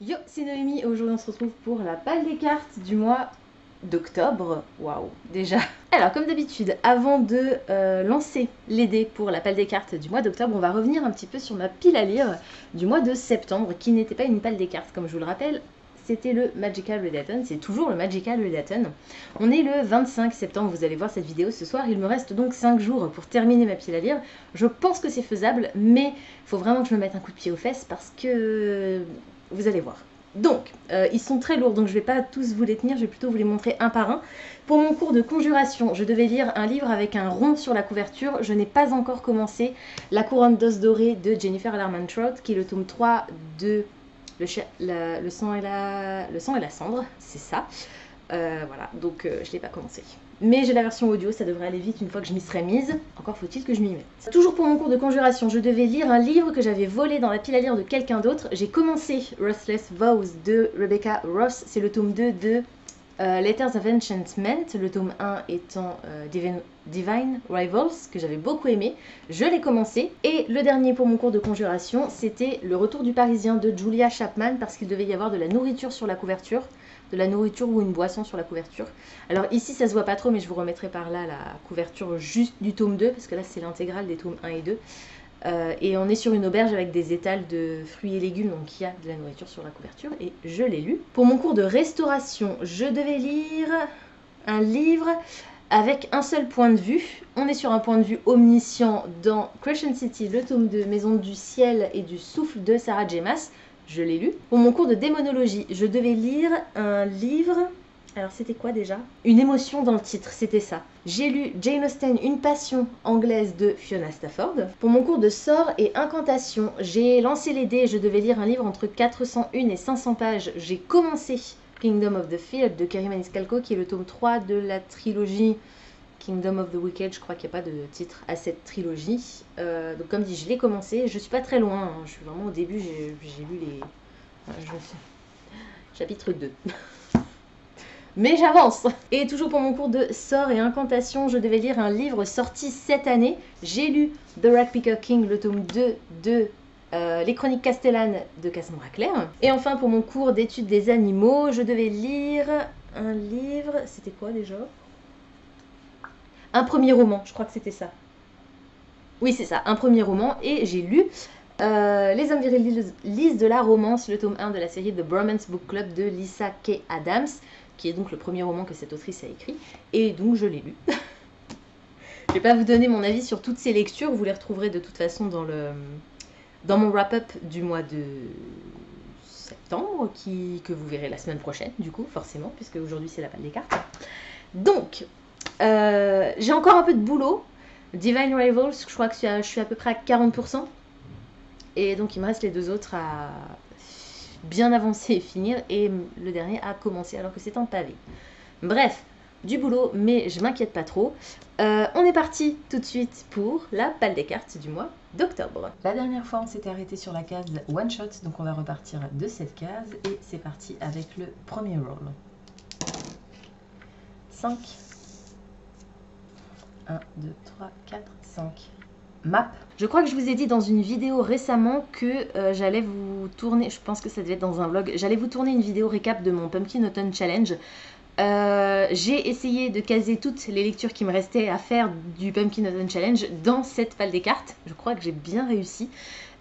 Yo, c'est Noémie et aujourd'hui on se retrouve pour la palle des cartes du mois d'octobre. Waouh, déjà. Alors, comme d'habitude, avant de lancer les dés pour la palle des cartes du mois d'octobre, on va revenir un petit peu sur ma pile à lire du mois de septembre, qui n'était pas une palle des cartes, comme je vous le rappelle. C'était le Magical Redaton, c'est toujours le Magical Redaton. On est le 25 septembre, vous allez voir cette vidéo ce soir. Il me reste donc 5 jours pour terminer ma pile à lire. Je pense que c'est faisable, mais il faut vraiment que je me mette un coup de pied aux fesses parce que vous allez voir. Donc, ils sont très lourds, donc je ne vais pas tous vous les tenir, je vais plutôt vous les montrer un par un. Pour mon cours de conjuration, je devais lire un livre avec un rond sur la couverture. Je n'ai pas encore commencé La couronne d'os doré de Jennifer Larman-Trout, qui est le tome 3 de le sang et la cendre, c'est ça. Voilà, donc je ne l'ai pas commencé. Mais j'ai la version audio, ça devrait aller vite une fois que je m'y serai mise. Encore faut-il que je m'y mette. Toujours pour mon cours de conjuration, je devais lire un livre que j'avais volé dans la pile à lire de quelqu'un d'autre. J'ai commencé Ruthless Vows de Rebecca Ross. C'est le tome 2 de Letters of Enchantment, le tome 1 étant Divine Rivals, que j'avais beaucoup aimé. Je l'ai commencé. Et le dernier pour mon cours de conjuration, c'était Le Retour du Parisien de Julia Chapman, parce qu'il devait y avoir de la nourriture sur la couverture. De la nourriture ou une boisson sur la couverture. Alors ici ça se voit pas trop, mais je vous remettrai par là la couverture juste du tome 2, parce que là c'est l'intégrale des tomes 1 et 2. Et on est sur une auberge avec des étals de fruits et légumes, donc il y a de la nourriture sur la couverture, et je l'ai lu. Pour mon cours de restauration, je devais lire un livre avec un seul point de vue. On est sur un point de vue omniscient dans Crescent City, le tome 2, Maison du ciel et du souffle de Sarah J. Maas. Je l'ai lu. Pour mon cours de démonologie, je devais lire un livre. Alors c'était quoi déjà? Une émotion dans le titre, c'était ça. J'ai lu Jane Austen, Une passion anglaise de Fiona Stafford. Pour mon cours de sorts et incantations, j'ai lancé les dés, je devais lire un livre entre 401 et 500 pages. J'ai commencé Kingdom of the Field de Kerry Maniscalco, qui est le tome 3 de la trilogie Kingdom of the Wicked. Je crois qu'il n'y a pas de titre à cette trilogie. Donc comme dit, je l'ai commencé. Je suis pas très loin, hein. Je suis vraiment au début, j'ai lu les... Chapitre 2. Mais j'avance. Et toujours pour mon cours de sorts et incantations, je devais lire un livre sorti cette année. J'ai lu The Ratpicker King, le tome 2 de Les Chroniques Castellanes de Cassandra Clare. Et enfin pour mon cours d'études des animaux, je devais lire un livre... C'était quoi déjà? Un premier roman, je crois que c'était ça. Oui, c'est ça, un premier roman. Et j'ai lu Les Hommes Virils lisent de la romance, le tome 1 de la série The Bromance Book Club de Lisa K. Adams, qui est donc le premier roman que cette autrice a écrit. Et donc je l'ai lu. Je ne vais pas vous donner mon avis sur toutes ces lectures, vous les retrouverez de toute façon dans mon wrap-up du mois de septembre, que vous verrez la semaine prochaine, du coup, forcément, puisque aujourd'hui c'est la palle des cartes. Donc, j'ai encore un peu de boulot. Divine Rivals, je crois que je suis à peu près à 40%. Et donc il me reste les deux autres à bien avancer et finir. Et le dernier a commencé alors que c'est un pavé. Bref, du boulot, mais je m'inquiète pas trop. On est parti tout de suite pour la palle des cartes du mois d'octobre. La dernière fois, on s'était arrêté sur la case One Shot, donc on va repartir de cette case. Et c'est parti avec le premier roll. 5. 1, 2, 3, 4, 5. Map. Je crois que je vous ai dit dans une vidéo récemment que j'allais vous tourner, je pense que ça devait être dans un vlog, j'allais vous tourner une vidéo récap de mon Pumpkin Autumn Challenge. J'ai essayé de caser toutes les lectures qui me restaient à faire du Pumpkin Autumn Challenge dans cette palle des cartes. Je crois que j'ai bien réussi.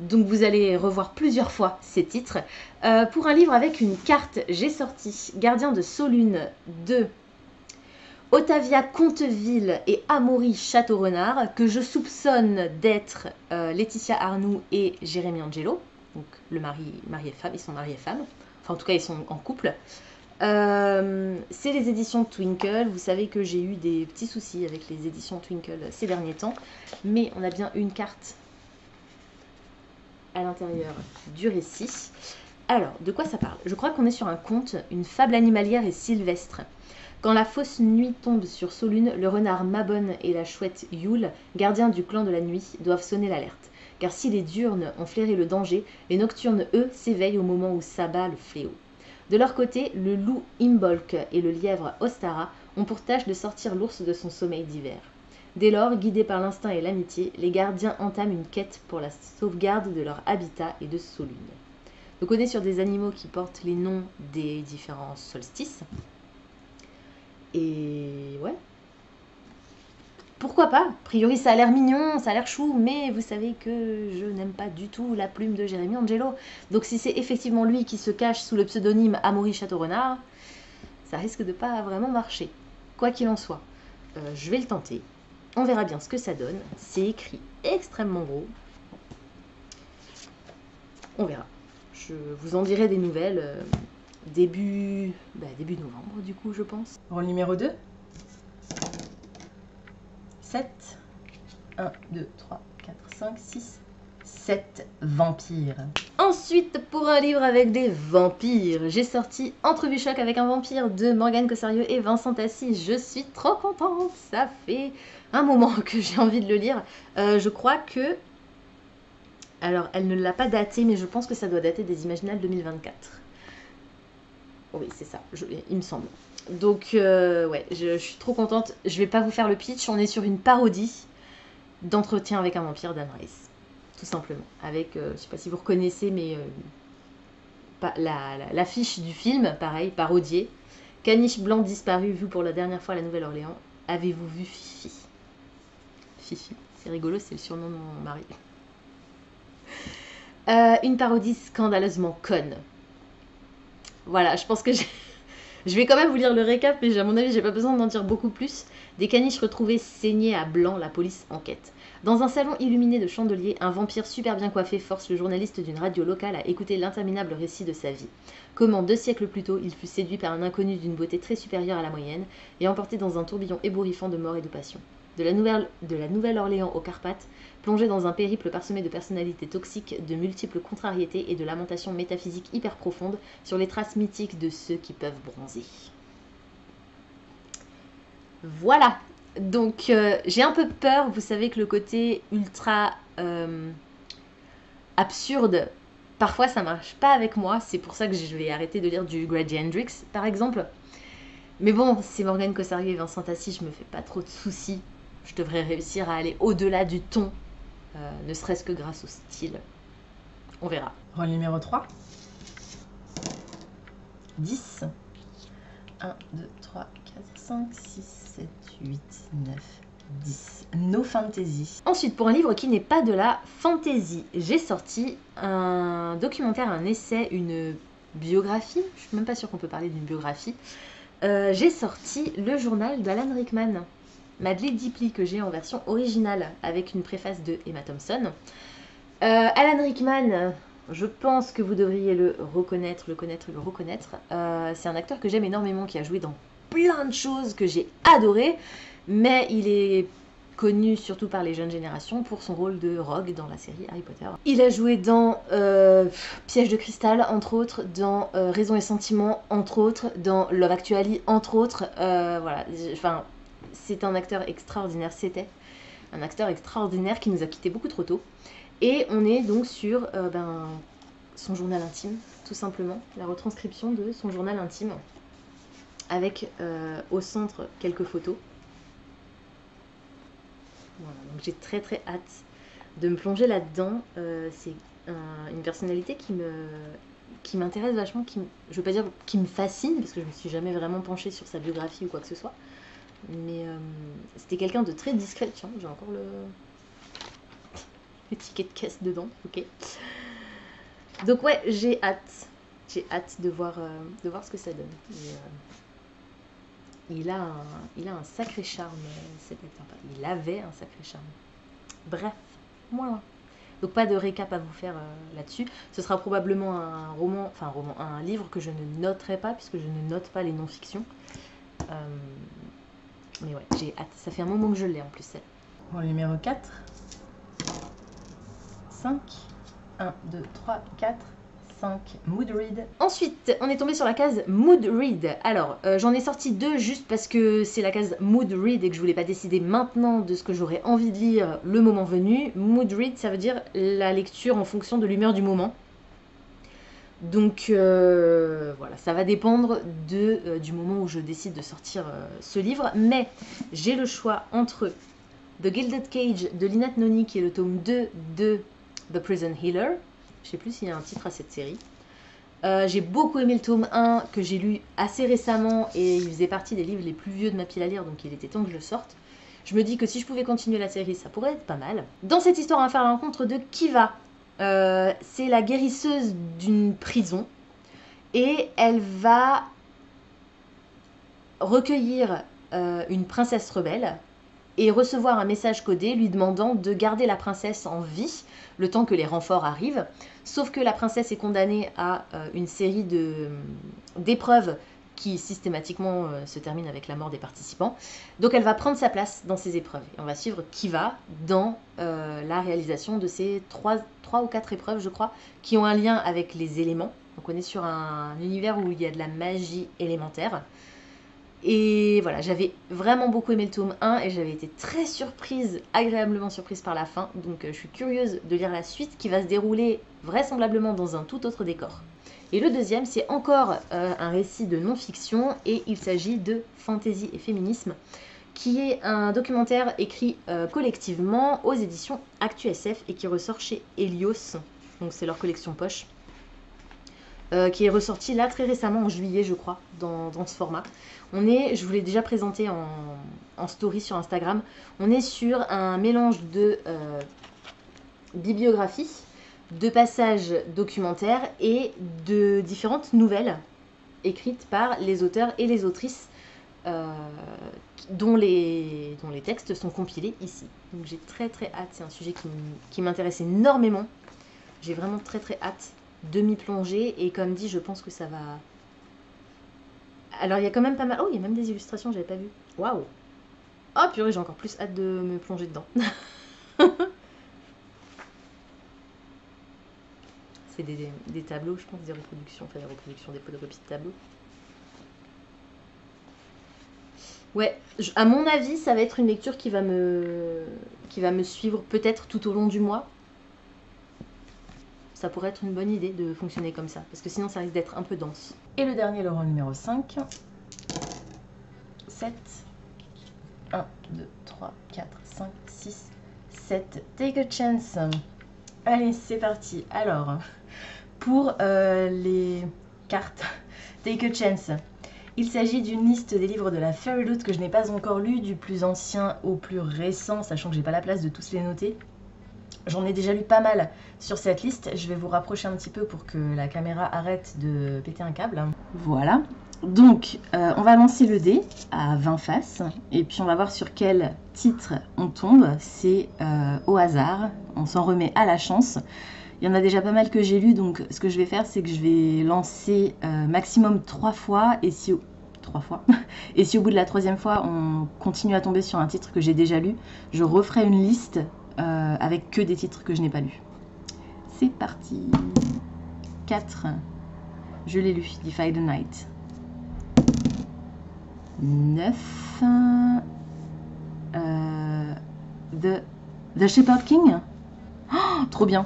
Donc vous allez revoir plusieurs fois ces titres. Pour un livre avec une carte, j'ai sorti Gardien de Solune de Ottavia Conteville et Amaury Château-Renard, que je soupçonne d'être Laetitia Arnoux et Jérémy Angelo. Donc le mari et femme, ils sont mariés et femmes. Enfin en tout cas ils sont en couple. C'est les éditions Twinkle. Vous savez que j'ai eu des petits soucis avec les éditions Twinkle ces derniers temps. Mais on a bien une carte à l'intérieur du récit. Alors, de quoi ça parle? Je crois qu'on est sur un conte, une fable animalière et sylvestre. Quand la fausse nuit tombe sur Solune, le renard Mabon et la chouette Yule, gardiens du clan de la nuit, doivent sonner l'alerte. Car si les diurnes ont flairé le danger, les nocturnes, eux, s'éveillent au moment où s'abat le fléau. De leur côté, le loup Imbolc et le lièvre Ostara ont pour tâche de sortir l'ours de son sommeil d'hiver. Dès lors, guidés par l'instinct et l'amitié, les gardiens entament une quête pour la sauvegarde de leur habitat et de Solune. Donc on est sur des animaux qui portent les noms des différents solstices. Et ouais. Pourquoi pas? A priori ça a l'air mignon, ça a l'air chou, mais vous savez que je n'aime pas du tout la plume de Jérémy Angelo. Donc si c'est effectivement lui qui se cache sous le pseudonyme Amaury Château-Renard, ça risque de pas vraiment marcher. Quoi qu'il en soit, je vais le tenter. On verra bien ce que ça donne. C'est écrit extrêmement gros. On verra. Je vous en dirai des nouvelles début novembre, du coup, je pense. Rôle numéro 2. 7. 1, 2, 3, 4, 5, 6, 7 vampires. Ensuite, pour un livre avec des vampires, j'ai sorti Entrevue choc avec un vampire de Morgane Cossarieux et Vincent Tassi. Je suis trop contente, ça fait un moment que j'ai envie de le lire. Je crois que... Alors, elle ne l'a pas daté, mais je pense que ça doit dater des Imaginales 2024. Oui, c'est ça, il me semble. Donc, ouais, je suis trop contente. Je vais pas vous faire le pitch, on est sur une parodie d'Entretien avec un vampire d'Anne Rice. Tout simplement. Avec, je sais pas si vous reconnaissez, mais l'affiche du film, pareil, parodiée. Caniche blanc disparu, vu pour la dernière fois à la Nouvelle-Orléans. Avez-vous vu Fifi? Fifi, c'est rigolo, c'est le surnom de mon mari. Une parodie scandaleusement conne. Voilà, je pense que je vais quand même vous lire le récap, mais à mon avis, j'ai pas besoin d'en dire beaucoup plus. Des caniches retrouvées saignées à blanc, la police enquête. Dans un salon illuminé de chandeliers, un vampire super bien coiffé force le journaliste d'une radio locale à écouter l'interminable récit de sa vie. Comment 2 siècles plus tôt, il fut séduit par un inconnu d'une beauté très supérieure à la moyenne et emporté dans un tourbillon ébouriffant de mort et de passion. De la Nouvelle-Orléans aux Carpates, plongé dans un périple parsemé de personnalités toxiques, de multiples contrariétés et de lamentations métaphysiques hyper profondes sur les traces mythiques de ceux qui peuvent bronzer. Voilà. Donc j'ai un peu peur, vous savez que le côté ultra absurde, parfois ça marche pas avec moi, c'est pour ça que je vais arrêter de lire du Grady Hendrix par exemple. Mais bon, c'est Morgane Cossarieux et Vincent Tassi, je me fais pas trop de soucis. Je devrais réussir à aller au-delà du ton, ne serait-ce que grâce au style. On verra. Rôle numéro 3. 10. 1, 2, 3, 4, 5, 6, 7, 8, 9, 10. No fantasy. Ensuite, pour un livre qui n'est pas de la fantasy, j'ai sorti un documentaire, un essai, une biographie. Je suis même pas sûre qu'on peut parler d'une biographie. J'ai sorti le journal d'Alan Rickman, Madeleine Deeply, que j'ai en version originale avec une préface de Emma Thompson. Alan Rickman, je pense que vous devriez le reconnaître. C'est un acteur que j'aime énormément, qui a joué dans plein de choses que j'ai adoré, mais il est connu surtout par les jeunes générations pour son rôle de Rogue dans la série Harry Potter. Il a joué dans Piège de cristal, entre autres, dans Raison et Sentiment, entre autres, dans Love Actually, entre autres. Voilà, enfin, c'est un acteur extraordinaire, c'était un acteur extraordinaire qui nous a quittés beaucoup trop tôt. Et on est donc sur son journal intime, tout simplement, la retranscription de son journal intime, avec au centre quelques photos. Voilà, donc j'ai très très hâte de me plonger là-dedans. C'est une personnalité qui m'intéresse vachement, je ne veux pas dire qui me fascine, parce que je ne me suis jamais vraiment penchée sur sa biographie ou quoi que ce soit. Mais c'était quelqu'un de très discret. Tiens, j'ai encore le ticket de caisse dedans, ok. Donc ouais, j'ai hâte de voir ce que ça donne. Il a un sacré charme, cet acteur. Il avait un sacré charme. Bref, voilà. Donc pas de récap à vous faire là-dessus. Ce sera probablement un livre que je ne noterai pas, puisque je ne note pas les non-fictions. Mais ouais, j'ai hâte. Ça fait un moment que je l'ai en plus, celle. Bon, numéro 4. 5. 1, 2, 3, 4. 5, Mood Read. Ensuite, on est tombé sur la case Mood Read. Alors, j'en ai sorti 2 juste parce que c'est la case Mood Read et que je voulais pas décider maintenant de ce que j'aurais envie de lire le moment venu. Mood Read, ça veut dire la lecture en fonction de l'humeur du moment. Donc, voilà, ça va dépendre du moment où je décide de sortir ce livre. Mais j'ai le choix entre The Gilded Cage de Lynette Noni, qui est le tome 2 de The Prison Healer. Je sais plus s'il y a un titre à cette série. J'ai beaucoup aimé le tome 1 que j'ai lu assez récemment et il faisait partie des livres les plus vieux de ma pile à lire, donc il était temps que je le sorte. Je me dis que si je pouvais continuer la série, ça pourrait être pas mal. Dans cette histoire, on va faire la rencontre de Kiva. C'est la guérisseuse d'une prison et elle va recueillir une princesse rebelle et recevoir un message codé lui demandant de garder la princesse en vie le temps que les renforts arrivent. Sauf que la princesse est condamnée à une série d'épreuves qui systématiquement se terminent avec la mort des participants. Donc elle va prendre sa place dans ces épreuves. Et on va suivre Kiva dans la réalisation de ces 3 ou 4 épreuves, je crois, qui ont un lien avec les éléments. Donc on est sur un univers où il y a de la magie élémentaire. Et voilà, j'avais vraiment beaucoup aimé le tome 1 et j'avais été très surprise, agréablement surprise par la fin. Donc je suis curieuse de lire la suite qui va se dérouler vraisemblablement dans un tout autre décor. Et le deuxième, c'est encore un récit de non-fiction et il s'agit de Fantasy et Féminisme, qui est un documentaire écrit collectivement aux éditions ActuSF et qui ressort chez Helios, donc c'est leur collection poche. Qui est ressorti là très récemment en juillet je crois dans ce format. Je vous l'ai déjà présenté en story sur Instagram, on est sur un mélange de bibliographie, de passages documentaires et de différentes nouvelles écrites par les auteurs et les autrices dont les textes sont compilés ici. Donc j'ai très hâte, c'est un sujet qui m'intéresse énormément, j'ai vraiment très hâte demi-plongée et comme dit je pense que ça va... Alors il y a quand même pas mal... Oh il y a même des illustrations, j'avais pas vu. Waouh. Oh purée, j'ai encore plus hâte de me plonger dedans. C'est des tableaux je pense, des reproductions, enfin des reproductions, des photocopies de tableaux. Ouais, à mon avis ça va être une lecture qui va me suivre peut-être tout au long du mois. Ça pourrait être une bonne idée de fonctionner comme ça, parce que sinon ça risque d'être un peu dense. Et le dernier, le rang numéro 5. 7. 1, 2, 3, 4, 5, 6, 7. Take a chance. Allez, c'est parti. Alors, pour les cartes, Take a chance. Il s'agit d'une liste des livres de la Fairy Loot que je n'ai pas encore lu, du plus ancien au plus récent, sachant que j'ai pas la place de tous les noter. J'en ai déjà lu pas mal sur cette liste. Je vais vous rapprocher un petit peu pour que la caméra arrête de péter un câble. Voilà. Donc, on va lancer le dé à 20 faces. Et puis, on va voir sur quel titre on tombe. C'est au hasard. On s'en remet à la chance. Il y en a déjà pas mal que j'ai lu. Donc, ce que je vais faire, c'est que je vais lancer maximum 3 fois. Et si... 3 fois. Et si au bout de la 3e fois, on continue à tomber sur un titre que j'ai déjà lu, je referai une liste avec que des titres que je n'ai pas lus. C'est parti. 4. Je l'ai lu, Defy the Night. 9. The Shepherd King. Oh, trop bien.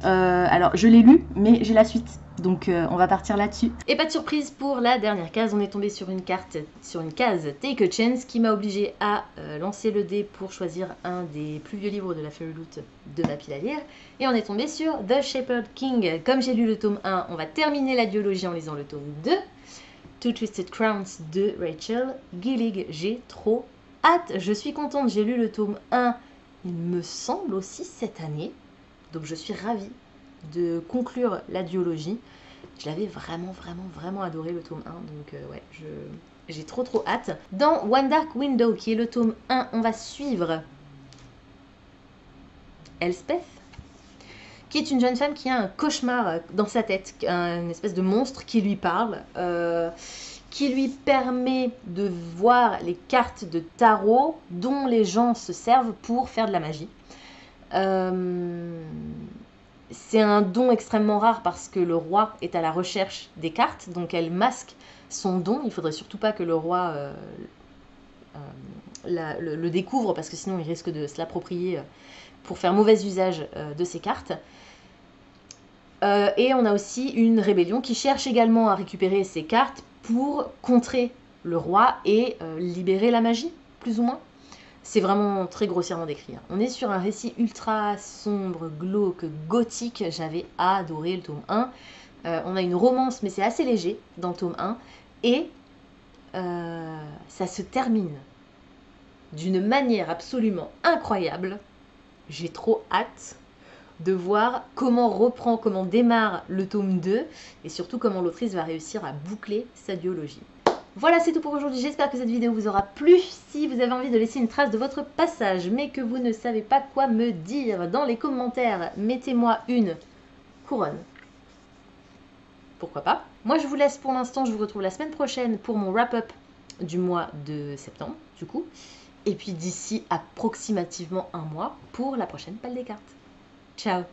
Alors, je l'ai lu, mais j'ai la suite. Donc on va partir là-dessus. Et pas de surprise pour la dernière case, on est tombé sur une case Take a Chance qui m'a obligé à lancer le dé pour choisir un des plus vieux livres de la Fairy Loot de ma pile à lire. Et on est tombé sur The Shepherd King. Comme j'ai lu le tome 1, on va terminer la duologie en lisant le tome 2. Two Twisted Crowns de Rachel Gillig. J'ai trop hâte, je suis contente, j'ai lu le tome 1, il me semble aussi cette année. Donc je suis ravie de conclure la duologie. Je l'avais vraiment adoré le tome 1, donc ouais, j'ai trop hâte. Dans One Dark Window, qui est le tome 1, on va suivre Elspeth, qui est une jeune femme qui a un cauchemar dans sa tête, une espèce de monstre qui lui parle, qui lui permet de voir les cartes de tarot dont les gens se servent pour faire de la magie. C'est un don extrêmement rare parce que le roi est à la recherche des cartes, donc elle masque son don. Il ne faudrait surtout pas que le roi le découvre parce que sinon il risque de se l'approprier pour faire mauvais usage de ses cartes. Et on a aussi une rébellion qui cherche également à récupérer ses cartes pour contrer le roi et libérer la magie, plus ou moins. C'est vraiment très grossièrement décrit. On est sur un récit ultra sombre, glauque, gothique. J'avais adoré le tome 1. On a une romance, mais c'est assez léger dans le tome 1. Et ça se termine d'une manière absolument incroyable. J'ai trop hâte de voir comment démarre le tome 2 et surtout comment l'autrice va réussir à boucler sa duologie. Voilà, c'est tout pour aujourd'hui. J'espère que cette vidéo vous aura plu. Si vous avez envie de laisser une trace de votre passage, mais que vous ne savez pas quoi me dire, dans les commentaires, mettez-moi une couronne. Pourquoi pas. Moi, je vous laisse pour l'instant. Je vous retrouve la semaine prochaine pour mon wrap-up du mois de septembre, du coup. Et puis d'ici approximativement un mois pour la prochaine palle des cartes. Ciao!